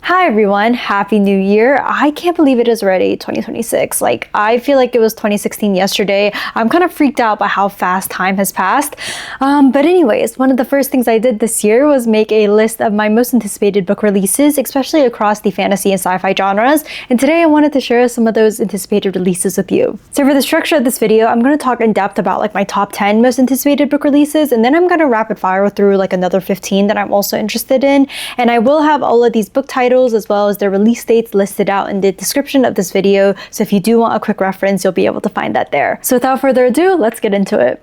Hi everyone, happy new year. I can't believe it is already 2026. Like, I feel like it was 2016 yesterday. I'm kind of freaked out by how fast time has passed. But anyways, one of the first things I did this year was make a list of my most anticipated book releases, especially across the fantasy and sci-fi genres. And today I wanted to share some of those anticipated releases with you. So for the structure of this video, I'm going to talk in depth about like my top 10 most anticipated book releases, and then I'm going to rapid fire through like another 15 that I'm also interested in. And I will have all of these book titles as well as their release dates listed out in the description of this video. So if you do want a quick reference, you'll be able to find that there. So without further ado, let's get into it.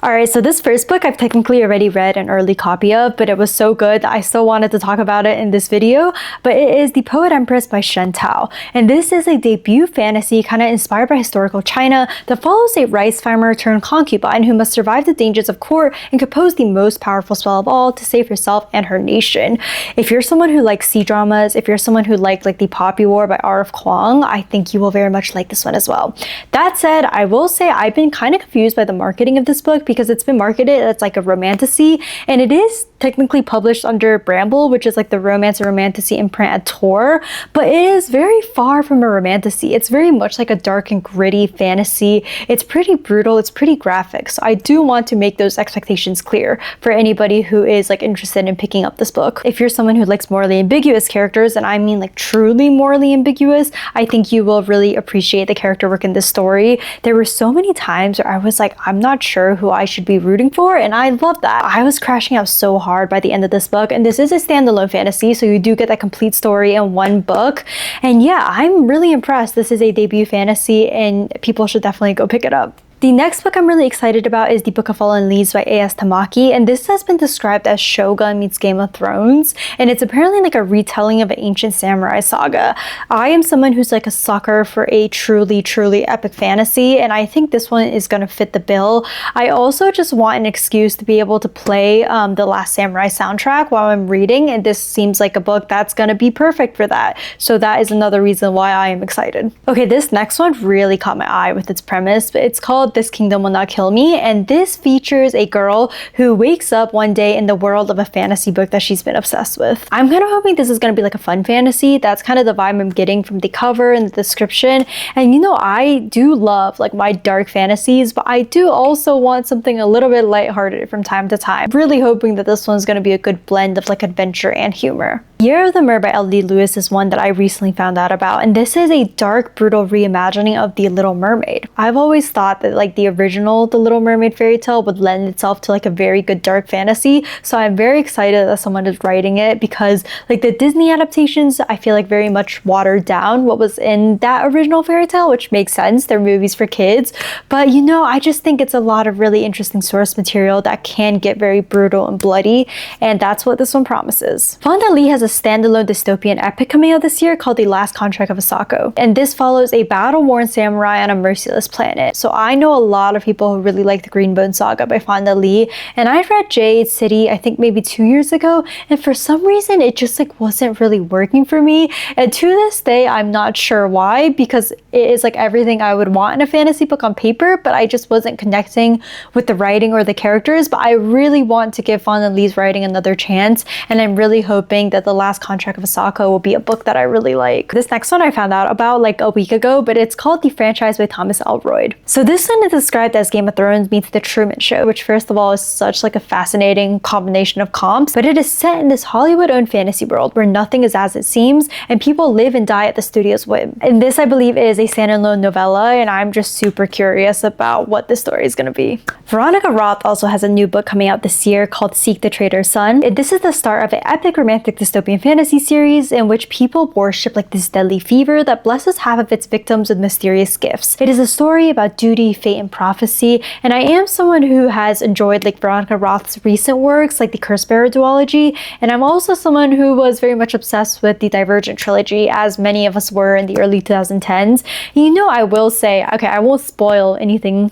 Alright, so this first book I've technically already read an early copy of, but it was so good that I still wanted to talk about it in this video. But it is The Poet Empress by Shen. And this is a debut fantasy kind of inspired by historical China that follows a rice farmer turned concubine who must survive the dangers of court and compose the most powerful spell of all to save herself and her nation. If you're someone who likes C-dramas, if you're someone who liked like The Poppy War by R.F. Kuang, I think you will very much like this one as well. That said, I will say I've been kind of confused by the marketing of this book because it's been marketed as like a romantasy, and it is technically published under Bramble, which is like the romance and romantasy imprint at Tor, but it is very far from a romantasy. It's very much like a dark and gritty fantasy. It's pretty brutal, it's pretty graphic, so I do want to make those expectations clear for anybody who is like interested in picking up this book. If you're someone who likes morally ambiguous characters, and I mean like truly morally ambiguous, I think you will really appreciate the character work in this story. There were so many times where I was like, I'm not sure who I should be rooting for, and I love that. I was crashing out so hard by the end of this book, and this is a standalone fantasy, so you do get that complete story in one book. And yeah, I'm really impressed. This is a debut fantasy, and people should definitely go pick it up. The next book I'm really excited about is The Book of Fallen Leaves by A.S. Tamaki, and this has been described as Shogun meets Game of Thrones, and it's apparently like a retelling of an ancient samurai saga. I am someone who's like a sucker for a truly epic fantasy, and I think this one is going to fit the bill. I also just want an excuse to be able to play The Last Samurai soundtrack while I'm reading, and this seems like a book that's going to be perfect for that. So that is another reason why I am excited. Okay, this next one really caught my eye with its premise, but it's called This Kingdom Will Not Kill Me, and this features a girl who wakes up one day in the world of a fantasy book that she's been obsessed with. I'm kind of hoping this is going to be like a fun fantasy. That's kind of the vibe I'm getting from the cover and the description. And you know, I do love like my dark fantasies, but I do also want something a little bit lighthearted from time to time. Really hoping that this one's going to be a good blend of like adventure and humor. Year of the Mer by L.D. Lewis is one that I recently found out about, and this is a dark, brutal reimagining of The Little Mermaid. I've always thought that like the original The Little Mermaid fairy tale would lend itself to like a very good dark fantasy, so I'm very excited that someone is writing it, because like the Disney adaptations, I feel like very much watered down what was in that original fairy tale, which makes sense, they're movies for kids, but you know, I just think it's a lot of really interesting source material that can get very brutal and bloody, and that's what this one promises. Fonda Lee has a standalone dystopian epic coming out this year called The Last Contract of Isako, and this follows a battle-worn samurai on a merciless planet. So I know a lot of people who really like the Greenbone Saga by Fonda Lee, and I read Jade City I think maybe 2 years ago, and for some reason it just like wasn't really working for me, and to this day I'm not sure why, because it is like everything I would want in a fantasy book on paper, but I just wasn't connecting with the writing or the characters. But I really want to give Fonda Lee's writing another chance, and I'm really hoping that The Last Contract of Isako will be a book that I really like. This next one I found out about like a week ago, but it's called The Franchise by Thomas Elrod. So this one is described as Game of Thrones meets The Truman Show, which first of all is such like a fascinating combination of comps, but it is set in this Hollywood-owned fantasy world where nothing is as it seems, and people live and die at the studio's whim. And this, I believe, is a standalone novella, and I'm just super curious about what this story is going to be. Veronica Roth also has a new book coming out this year called Seek the Traitor's Son. This is the start of an epic romantic dystopian fantasy series in which people worship like this deadly fever that blesses half of its victims with mysterious gifts. It is a story about duty, fate, and prophecy, and I am someone who has enjoyed like Veronica Roth's recent works like the Curse Bearer duology, and I'm also someone who was very much obsessed with the Divergent trilogy, as many of us were in the early 2010s. You know, I will say, okay, I won't spoil anything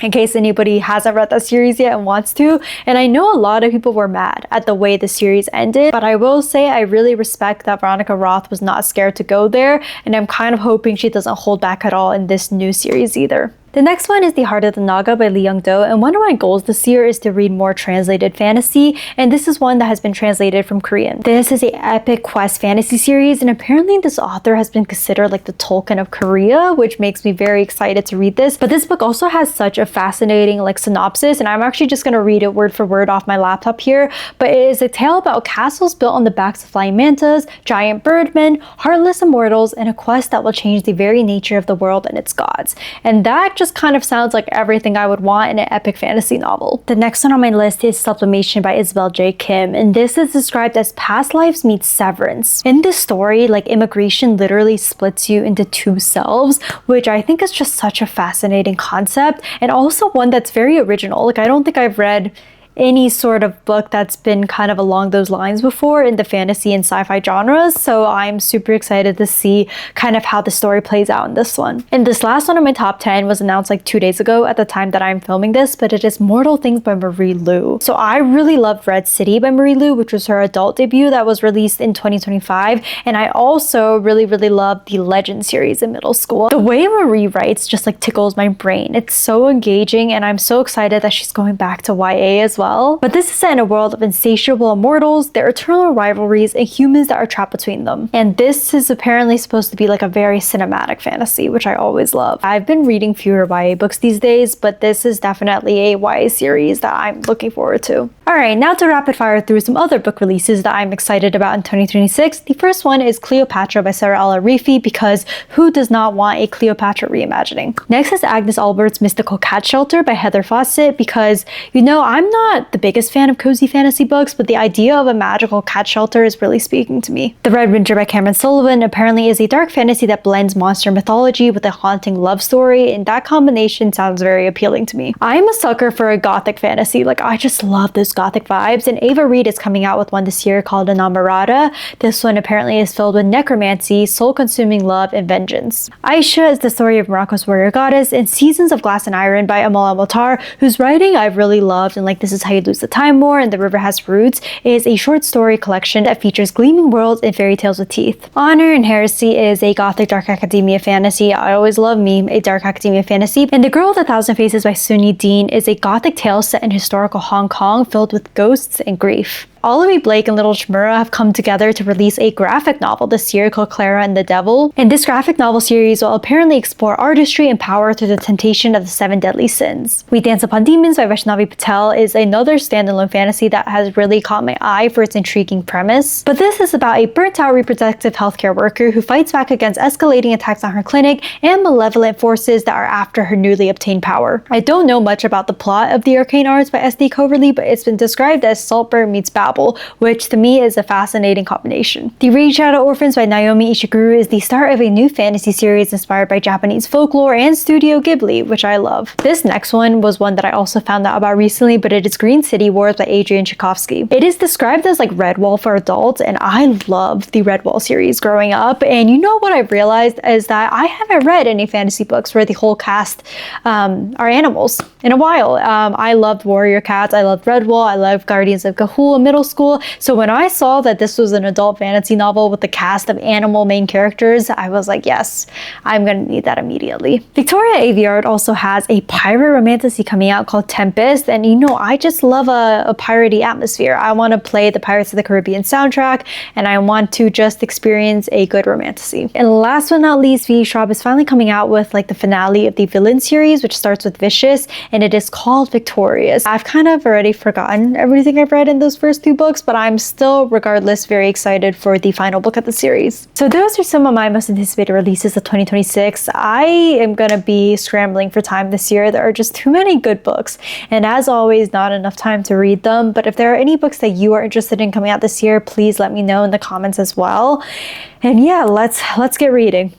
in case anybody hasn't read that series yet and wants to. And I know a lot of people were mad at the way the series ended, but I will say I really respect that Veronica Roth was not scared to go there, and I'm kind of hoping she doesn't hold back at all in this new series either. The next one is The Heart of the Nhaga by Lee Young-do, and one of my goals this year is to read more translated fantasy, and this is one that has been translated from Korean. This is a epic quest fantasy series, and apparently this author has been considered like the Tolkien of Korea, which makes me very excited to read this. But this book also has such a fascinating like synopsis, and I'm actually just gonna read it word for word off my laptop here, but it is a tale about castles built on the backs of flying mantas, giant birdmen, heartless immortals, and a quest that will change the very nature of the world and its gods. And that just kind of sounds like everything I would want in an epic fantasy novel. The next one on my list is Sublimation by Isabel J. Kim, and this is described as past lives meets severance. In this story, like immigration literally splits you into two selves, which I think is just such a fascinating concept, and also one that's very original. Like I don't think I've read any sort of book that's been kind of along those lines before in the fantasy and sci-fi genres, so I'm super excited to see kind of how the story plays out in this one. And this last one in my top 10 was announced like 2 days ago at the time that I'm filming this, but it is Mortal Things by Marie Lu. So I really loved Red City by Marie Lu, which was her adult debut that was released in 2025, and I also really loved the Legend series in middle school. The way Marie writes just like tickles my brain. It's so engaging, and I'm so excited that she's going back to YA as well. But this is set in a world of insatiable immortals, their eternal rivalries, and humans that are trapped between them. And this is apparently supposed to be like a very cinematic fantasy, which I always love. I've been reading fewer YA books these days, but this is definitely a YA series that I'm looking forward to. Alright, now to rapid fire through some other book releases that I'm excited about in 2026. The first one is Cleopatra by Sarah Al-Arifi, because who does not want a Cleopatra reimagining? Next is Agnes Albert's Mystical Cat Shelter by Heather Fawcett, because, you know, I'm not the biggest fan of cozy fantasy books, but the idea of a magical cat shelter is really speaking to me. The Red Winter by Cameron Sullivan apparently is a dark fantasy that blends monster mythology with a haunting love story, and that combination sounds very appealing to me. I'm a sucker for a gothic fantasy, like I just love those gothic vibes, and Ava Reid is coming out with one this year called Enamorada. This one apparently is filled with necromancy, soul-consuming love, and vengeance. Aisha is the story of Morocco's warrior goddess, and Seasons of Glass and Iron by Amal Al-Mutar, whose writing I've really loved, and like This Is How You Lose the Time More and The River Has Roots is a short story collection that features gleaming worlds and fairy tales with teeth. Honor and Heresy is a gothic dark academia fantasy. I always love me a dark academia fantasy. And The Girl with a Thousand Faces by Sunyi Dean is a gothic tale set in historical Hong Kong filled with ghosts and grief. Olivia Blake and Little Chmura have come together to release a graphic novel this year called Clara and the Devil. And this graphic novel series will apparently explore artistry and power through the temptation of the 7 deadly sins. We Dance Upon Demons by Vaishnavi Patel is another standalone fantasy that has really caught my eye for its intriguing premise. But this is about a burnt-out reproductive healthcare worker who fights back against escalating attacks on her clinic and malevolent forces that are after her newly obtained power. I don't know much about the plot of The Arcane Arts by S.D. Coverley, but it's been described as Saltburn meets Babel, which to me is a fascinating combination. The Raid Shadow Orphans by Naomi Ishiguro is the start of a new fantasy series inspired by Japanese folklore and Studio Ghibli, which I love. This next one was one that I also found out about recently, but it is Green City Wars by Adrian Tchaikovsky. It is described as like Redwall for adults, and I loved the Redwall series growing up, and you know what I've realized is that I haven't read any fantasy books where the whole cast are animals in a while. I loved Warrior Cats, I loved Redwall, I loved Guardians of Ga'Hoole in middle school, so when I saw that this was an adult fantasy novel with a cast of animal main characters, I was like, yes, I'm gonna need that immediately. Victoria Aveyard also has a pirate romantasy coming out called Tempest, and you know, I just love a piratey atmosphere. I want to play the Pirates of the Caribbean soundtrack, and I want to just experience a good romantasy. And last but not least, V. Schwab is finally coming out with like the finale of the Villain series, which starts with Vicious, and it is called Victorious. I've kind of already forgotten everything I've read in those first 2 books, but I'm still, regardless, very excited for the final book of the series. So those are some of my most anticipated releases of 2026. I am gonna be scrambling for time this year. There are just too many good books, and as always, not enough time to read them. But if there are any books that you are interested in coming out this year, please let me know in the comments as well. And yeah, let's get reading.